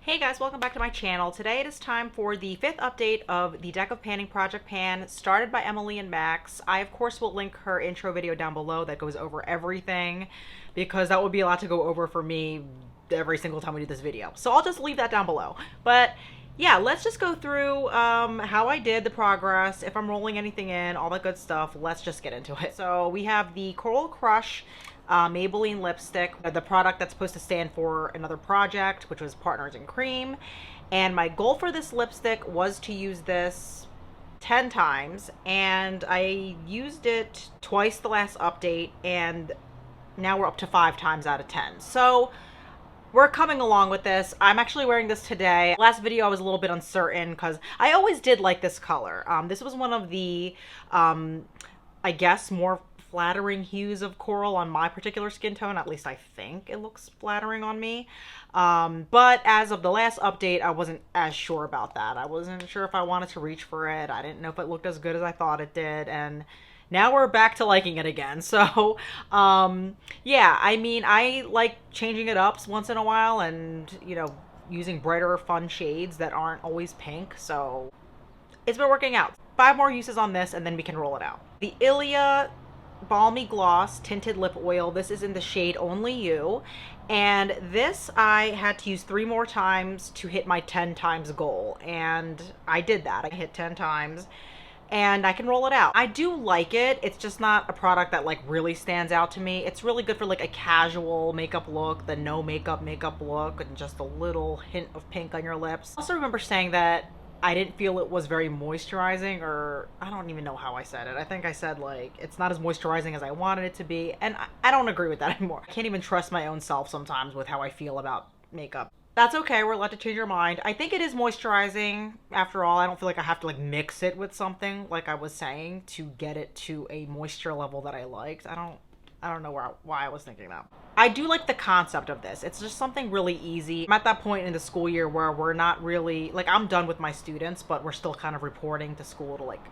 Hey guys, welcome back to my channel. Today it is time for the 5th update of the Deck of Panning Project Pan started by Emily and Max. I of course will link her intro video down below that goes over everything because that would be a lot to go over for me every single time we do this video. So I'll just leave that down below. But yeah, let's just go through how I did, the progress, if I'm rolling anything in, all that good stuff. Let's just get into it. So we have the Coral Crush Maybelline lipstick, the product that's supposed to stand for another project, which was Partners in Cream. And my goal for this lipstick was to use this 10 times, and I used it twice the last update, and now we're up to 5 times out of 10. So we're coming along with this. I'm actually wearing this today. Last video I was a little bit uncertain because I always did like this color. This was one of the, I guess, more flattering hues of coral on my particular skin tone. At least I think it looks flattering on me. But as of the last update, I wasn't as sure about that. I wasn't sure if I wanted to reach for it. I didn't know if it looked as good as I thought it did. And now we're back to liking it again. So, yeah, I mean, I like changing it up once in a while and, you know, using brighter, fun shades that aren't always pink. So it's been working out. 5 more uses on this and then we can roll it out. The Ilia Balmy Gloss Tinted Lip Oil. This is in the shade Only You. And this I had to use 3 more times to hit my 10 times goal. And I did that. I hit 10 times. And I can roll it out. I do like it. It's just not a product that like really stands out to me. It's really good for like a casual makeup look, the no makeup look, and just a little hint of pink on your lips. I also remember saying that I didn't feel it was very moisturizing, or I don't even know how I said it. I think I said like it's not as moisturizing as I wanted it to be, and I don't agree with that anymore. I can't even trust my own self sometimes with how I feel about makeup. That's okay, we're allowed to change our mind. I think it is moisturizing after all. I don't feel like I have to like mix it with something like I was saying to get it to a moisture level that I liked. I don't know why I was thinking that. I do like the concept of this. It's just something really easy. I'm at that point in the school year where we're not really, like I'm done with my students, but we're still kind of reporting to school to like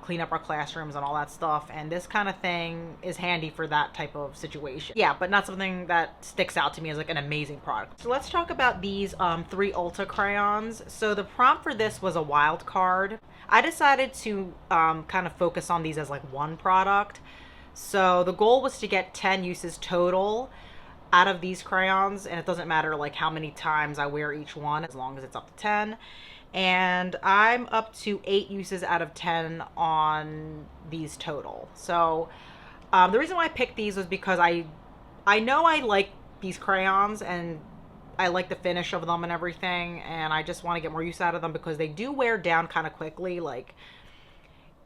clean up our classrooms and all that stuff. And this kind of thing is handy for that type of situation. Yeah, but not something that sticks out to me as like an amazing product. So let's talk about these 3 Ulta crayons. So the prompt for this was a wild card. I decided to kind of focus on these as like one product. So the goal was to get 10 uses total out of these crayons, and it doesn't matter like how many times I wear each one as long as it's up to 10. And I'm up to 8 uses out of 10 on these total. So the reason why I picked these was because I know I like these crayons and I like the finish of them and everything, and I just want to get more use out of them because they do wear down kind of quickly. Like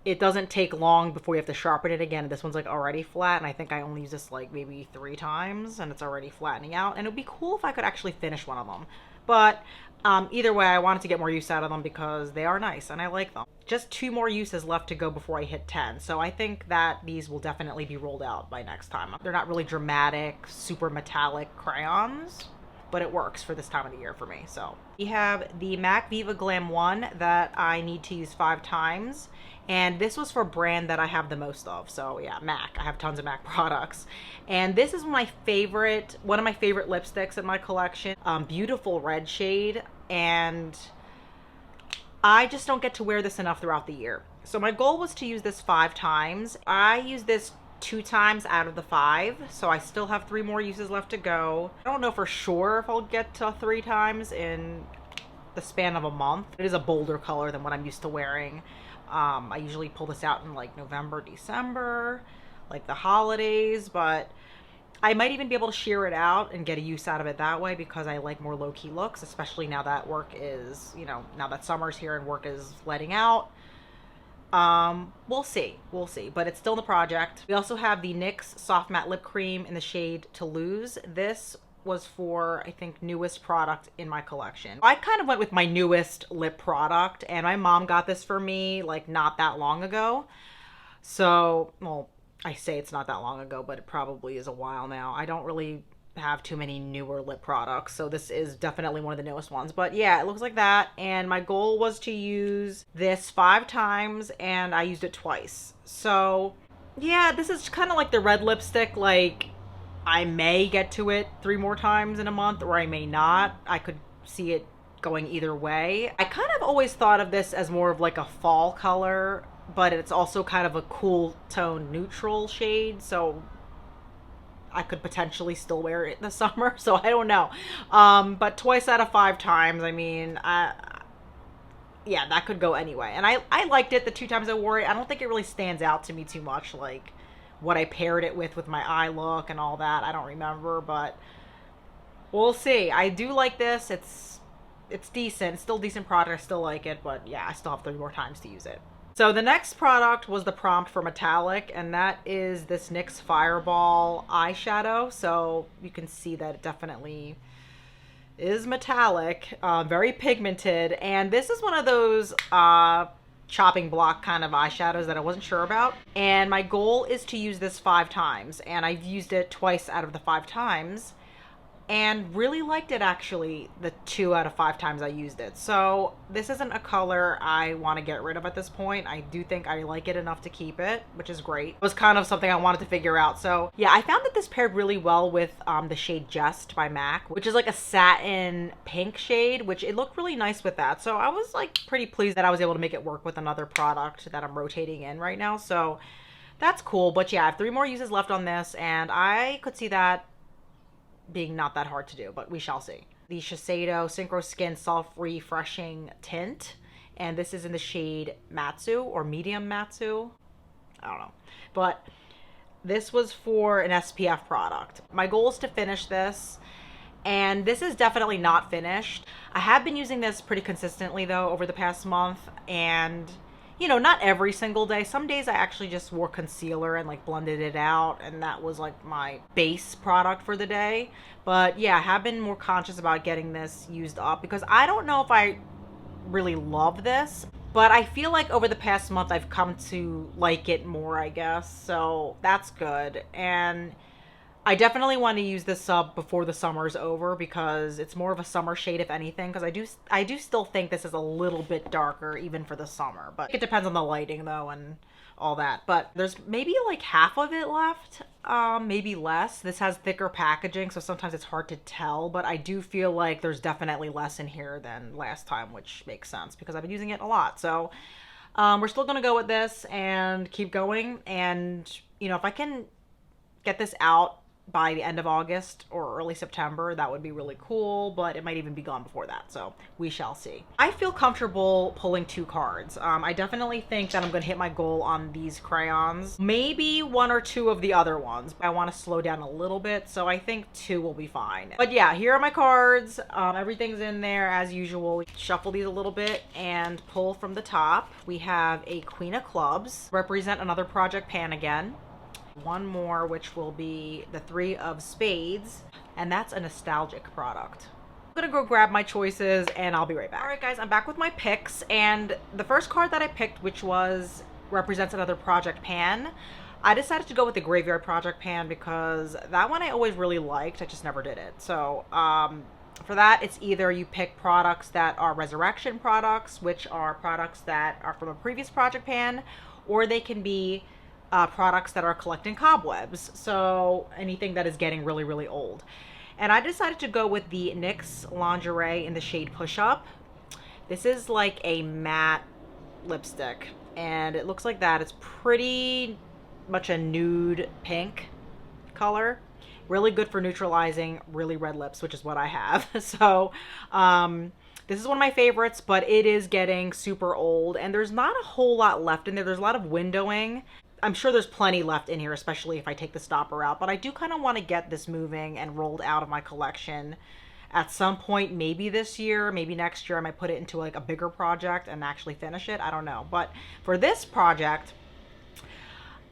it doesn't take long before you have to sharpen it again. This one's like already flat, and I think I only use this like maybe 3 times and it's already flattening out. And it would be cool if I could actually finish one of them. But either way, I wanted to get more use out of them because they are nice and I like them. Just 2 more uses left to go before I hit 10. So I think that these will definitely be rolled out by next time. They're not really dramatic, super metallic crayons, but it works for this time of the year for me. So we have the MAC Viva Glam 1 that I need to use 5 times. And this was for a brand that I have the most of. So yeah, MAC. I have tons of MAC products. And this is one of my favorite lipsticks in my collection. Beautiful red shade. And I just don't get to wear this enough throughout the year. So my goal was to use this 5 times. I used this 2 times out of the 5. So I still have 3 more uses left to go. I don't know for sure if I'll get to 3 times in the span of a month. It is a bolder color than what I'm used to wearing. I usually pull this out in like November, December, like the holidays, but I might even be able to sheer it out and get a use out of it that way because I like more low-key looks, especially now that work is, you know, now that summer's here and work is letting out. We'll see, but it's still in the project. We also have the NYX Soft Matte Lip Cream in the shade To Lose. This was for, I think, newest product in my collection. I kind of went with my newest lip product, and my mom got this for me like not that long ago. So, well, I say it's not that long ago, but it probably is a while now. I don't really have too many newer lip products, so this is definitely one of the newest ones. But yeah, it looks like that, and my goal was to use this 5 times, and I used it twice. So yeah, this is kind of like the red lipstick, like I may get to it 3 more times in a month, or I may not. I could see it going either way. I kind of always thought of this as more of like a fall color, but it's also kind of a cool tone neutral shade, so I could potentially still wear it in the summer, so I don't know. But twice out of 5 times, I mean, yeah, that could go anyway. And I liked it the 2 times I wore it. I don't think it really stands out to me too much, like what I paired it with my eye look and all that. I don't remember, but we'll see. I do like this. It's decent. It's still a decent product. I still like it, but yeah, I still have 3 more times to use it. So the next product was the prompt for metallic, and that is this NYX Fireball eyeshadow. So you can see that it definitely is metallic, very pigmented, and this is one of those chopping block kind of eyeshadows that I wasn't sure about. And my goal is to use this 5 times, and I've used it twice out of the 5 times. And really liked it, actually, the 2 out of 5 times I used it. So this isn't a color I want to get rid of at this point. I do think I like it enough to keep it, which is great. It was kind of something I wanted to figure out. So yeah, I found that this paired really well with the shade Jest by MAC, which is like a satin pink shade, which it looked really nice with that. So I was like pretty pleased that I was able to make it work with another product that I'm rotating in right now. So that's cool. But yeah, I have 3 more uses left on this, and I could see that being not that hard to do, but we shall see. The Shiseido Synchro Skin Self Refreshing Tint, and this is in the shade Matsu or Medium Matsu. I don't know, but this was for an SPF product. My goal is to finish this, and this is definitely not finished. I have been using this pretty consistently though over the past month, and you know, not every single day. Some days I actually just wore concealer and like blended it out, and that was like my base product for the day. But yeah, I have been more conscious about getting this used up because I don't know if I really love this, but I feel like over the past month I've come to like it more, I guess. So that's good. And I definitely want to use this up before the summer's over because it's more of a summer shade, if anything, because I do still think this is a little bit darker even for the summer, but it depends on the lighting though and all that. But there's maybe like half of it left, maybe less. This has thicker packaging, so sometimes it's hard to tell, but I do feel like there's definitely less in here than last time, which makes sense because I've been using it a lot. So we're still gonna go with this and keep going, and you know, if I can get this out by the end of August or early September, that would be really cool, but it might even be gone before that, so we shall see. I feel comfortable pulling 2 cards. I definitely think that I'm gonna hit my goal on these crayons, maybe 1 or 2 of the other ones. I want to slow down a little bit, so I think 2 will be fine. But yeah, here are my cards. Everything's in there as usual. Shuffle these a little bit and pull from the top. We have a Queen of Clubs, represent another project pan again. 1 more, which will be the 3 of Spades, and that's a nostalgic product. I'm gonna go grab my choices and I'll be right back. All right guys, I'm back with my picks, and the first card that I picked, which was represents another project pan, I decided to go with the Graveyard Project Pan because that one I always really liked. I just never did it. So for that, it's either you pick products that are resurrection products, which are products that are from a previous project pan, or they can be products that are collecting cobwebs, so anything that is getting really, really old. And I decided to go with the NYX Lingerie in the shade Push Up. This is like a matte lipstick, and it looks like that. It's pretty much a nude pink color. Really good for neutralizing really red lips, which is what I have. So this is one of my favorites, but it is getting super old, and there's not a whole lot left in there. There's a lot of windowing. I'm sure there's plenty left in here, especially if I take the stopper out, but I do kind of want to get this moving and rolled out of my collection at some point, maybe this year, maybe next year. I might put it into like a bigger project and actually finish it. I don't know. But for this project,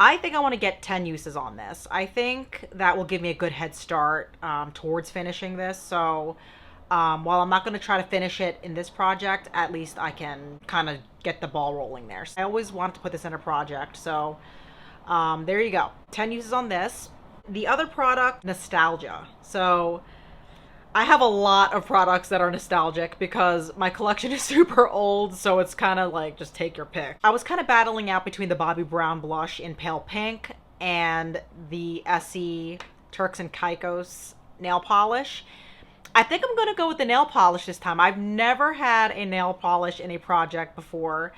I think I want to get 10 uses on this. I think that will give me a good head start towards finishing this. So while I'm not going to try to finish it in this project, at least I can kind of get the ball rolling there. So I always wanted to put this in a project, so there you go. 10 uses on this. The other product, Nostalgia. So I have a lot of products that are nostalgic because my collection is super old, so it's kind of like just take your pick. I was kind of battling out between the Bobbi Brown blush in pale pink and the Essie Turks and Caicos nail polish. I think I'm gonna go with the nail polish this time. I've never had a nail polish in a project before,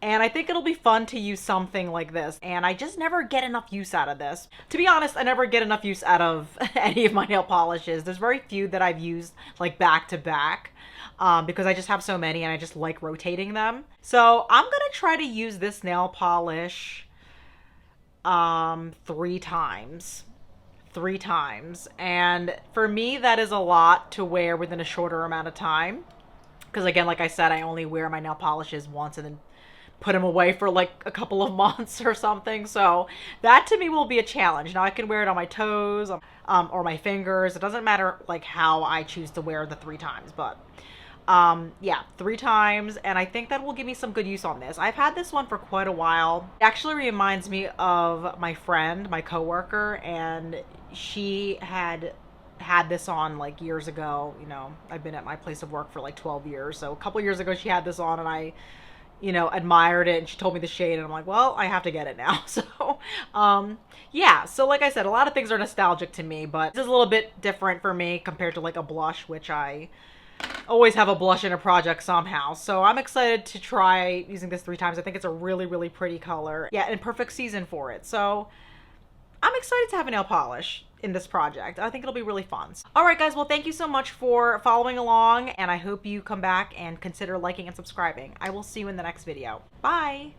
and I think it'll be fun to use something like this. And I just never get enough use out of this. To be honest, I never get enough use out of any of my nail polishes. There's very few that I've used like back to back. Because I just have so many and I just like rotating them. So I'm gonna try to use this nail polish 3 times. 3 times. And for me, that is a lot to wear within a shorter amount of time. Because again, like I said, I only wear my nail polishes once and then put them away for like a couple of months or something. So that to me will be a challenge. Now I can wear it on my toes or my fingers. It doesn't matter like how I choose to wear the 3 times, but yeah, 3 times, and I think that will give me some good use on this. I've had this one for quite a while. It actually reminds me of my friend, my coworker, and she had this on like years ago. You know, I've been at my place of work for like 12 years, so a couple years ago she had this on, and I, you know, admired it, and she told me the shade, and I'm like, well, I have to get it now. So, yeah, so like I said, a lot of things are nostalgic to me, but this is a little bit different for me compared to like a blush, which I always have a blush in a project somehow. So I'm excited to try using this 3 times. I think it's a really, really pretty color. Yeah, and perfect season for it. So I'm excited to have a nail polish in this project. I think it'll be really fun. All right, guys. Well, thank you so much for following along, and I hope you come back and consider liking and subscribing. I will see you in the next video. Bye.